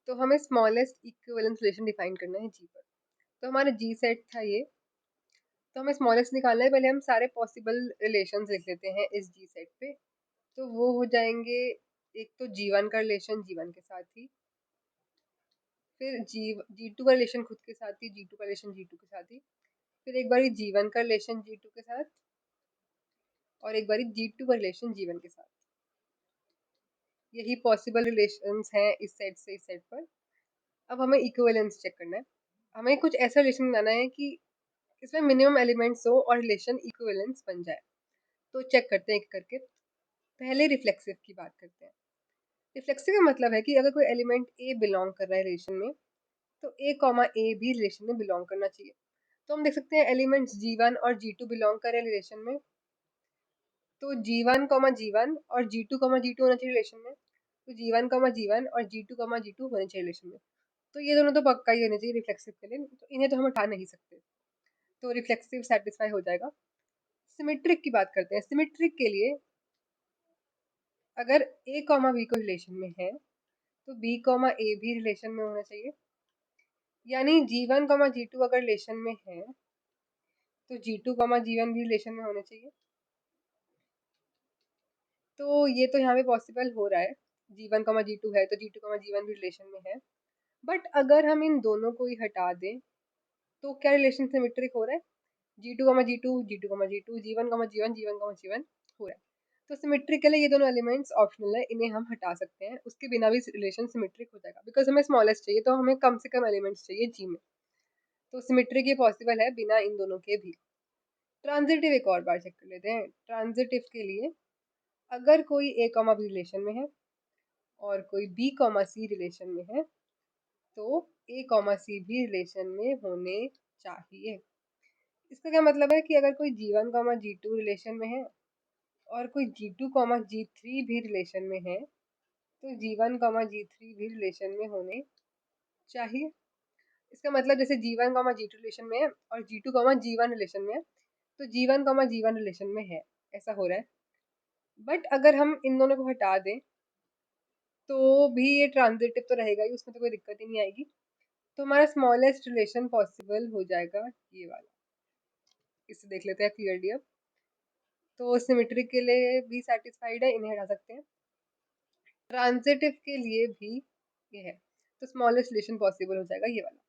तो हमें smallest equivalence relation define करना है जी पर। तो हमारा जी सेट था ये। तो हमें स्मॉलेस्ट निकालना है, पहले हम सारे पॉसिबल रिलेशंस लिख लेते हैं इस जी सेट पे। तो वो हो जाएंगे, एक तो जी1 का रिलेशन जी1 के साथ ही, फिर जी2 का रिलेशन खुद के साथ ही, जी2 का रिलेशन जी2 के साथ ही, फिर एक बारी जी1 का रिलेशन जी2 के साथ, और एक बारी जी2 का रिलेशन जी1 के साथ। यही पॉसिबल रिलेशंस हैं इस सेट से इस सेट पर। अब हमें इक्विवेलेंस चेक करना है। हमें कुछ ऐसा रिलेशन बनाना है कि इसमें मिनिमम एलिमेंट्स हो और रिलेशन इक्विवेलेंस बन जाए। तो चेक करते हैं एक करके। पहले रिफ्लेक्सिव की बात करते हैं। रिफ्लेक्सिव का मतलब है कि अगर कोई एलिमेंट ए बिलोंग कर रहा है रिलेशन में, तो ए कॉमा ए भी रिलेशन में बिलोंग करना चाहिए। तो हम देख सकते हैं एलिमेंट्स जी1 और जी2 बिलोंग कर रहे हैं रिलेशन में, तो जी1 कॉमा जी1 और जी2 कॉमा जी2 होना चाहिए रिलेशन में। तो जी1 कॉमा जी1 और जी2 कॉमा जी2 होने चाहिए रिलेशन में। तो ये दोनों तो पक्का ही होने चाहिए रिफ्लेक्सिव के लिए, तो इन्हें तो हम हटा नहीं सकते। तो रिफ्लेक्सिव सेटिस्फाई हो जाएगा। सिमेट्रिक की बात करते हैं। सिमेट्रिक के लिए अगर ए कॉमा बी को रिलेशन में है, तो बी कॉमा ए भी रिलेशन में होना चाहिए। यानी जी1 कॉमा जी2 अगर रिलेशन में है, तो जी2 कॉमा जी1 भी रिलेशन में होने चाहिए। तो ये तो यहाँ पे पॉसिबल हो रहा है, जी1 कॉमा जी2 है तो जी2 कॉमा जी1 भी रिलेशन में है। बट अगर हम इन दोनों को ही हटा दें, तो क्या रिलेशन सिमेट्रिक हो रहा है? G2 comma G2, G2 comma G2, G1 comma G1, G1 comma G1 हो रहा है। तो सिमेट्रिकली ये दोनों एलिमेंट्स ऑप्शनल है, इन्हें हम हटा सकते हैं, उसके बिना भी रिलेशन सिमेट्रिक हो जाएगा। बिकॉज हमें स्मॉलेस्ट चाहिए, तो हमें कम से कम एलिमेंट्स चाहिए जी में। तो सिमेट्रिक ये पॉसिबल है बिना इन दोनों के भी। ट्रांजिटिव एक और बार चेक कर लेते हैं। ट्रांजिटिव के लिए अगर कोई ए कॉमा बी रिलेशन में है और कोई बी कॉमा सी रिलेशन में है, तो ए कॉमा सी भी रिलेशन में होने चाहिए। इसका क्या मतलब है कि अगर कोई जी1 कॉमा जी2 रिलेशन में है और कोई जी2 कॉमा जी3 भी रिलेशन में है, तो जी1 कॉमा जी3 भी रिलेशन में होने चाहिए। इसका मतलब जैसे जी1 कॉमा जी2 रिलेशन में है और जी2 कॉमा जी1 रिलेशन में है, तो जी1 कॉमा जी1 रिलेशन में है, ऐसा हो रहा है। बट अगर हम इन दोनों को हटा दें, तो भी ये ट्रांजिटिव तो रहेगा ही, उसमें तो कोई दिक्कत ही नहीं आएगी। तो हमारा स्मॉलेस्ट रिलेशन पॉसिबल हो जाएगा ये वाला। इसे देख लेते हैं क्लियरली अब। तो सिमेट्रिक के लिए भी सेटिस्फाइड है, इन्हें हटा सकते हैं। ट्रांजिटिव के लिए भी ये है, तो स्मॉलेस्ट रिलेशन पॉसिबल हो जाएगा ये वाला।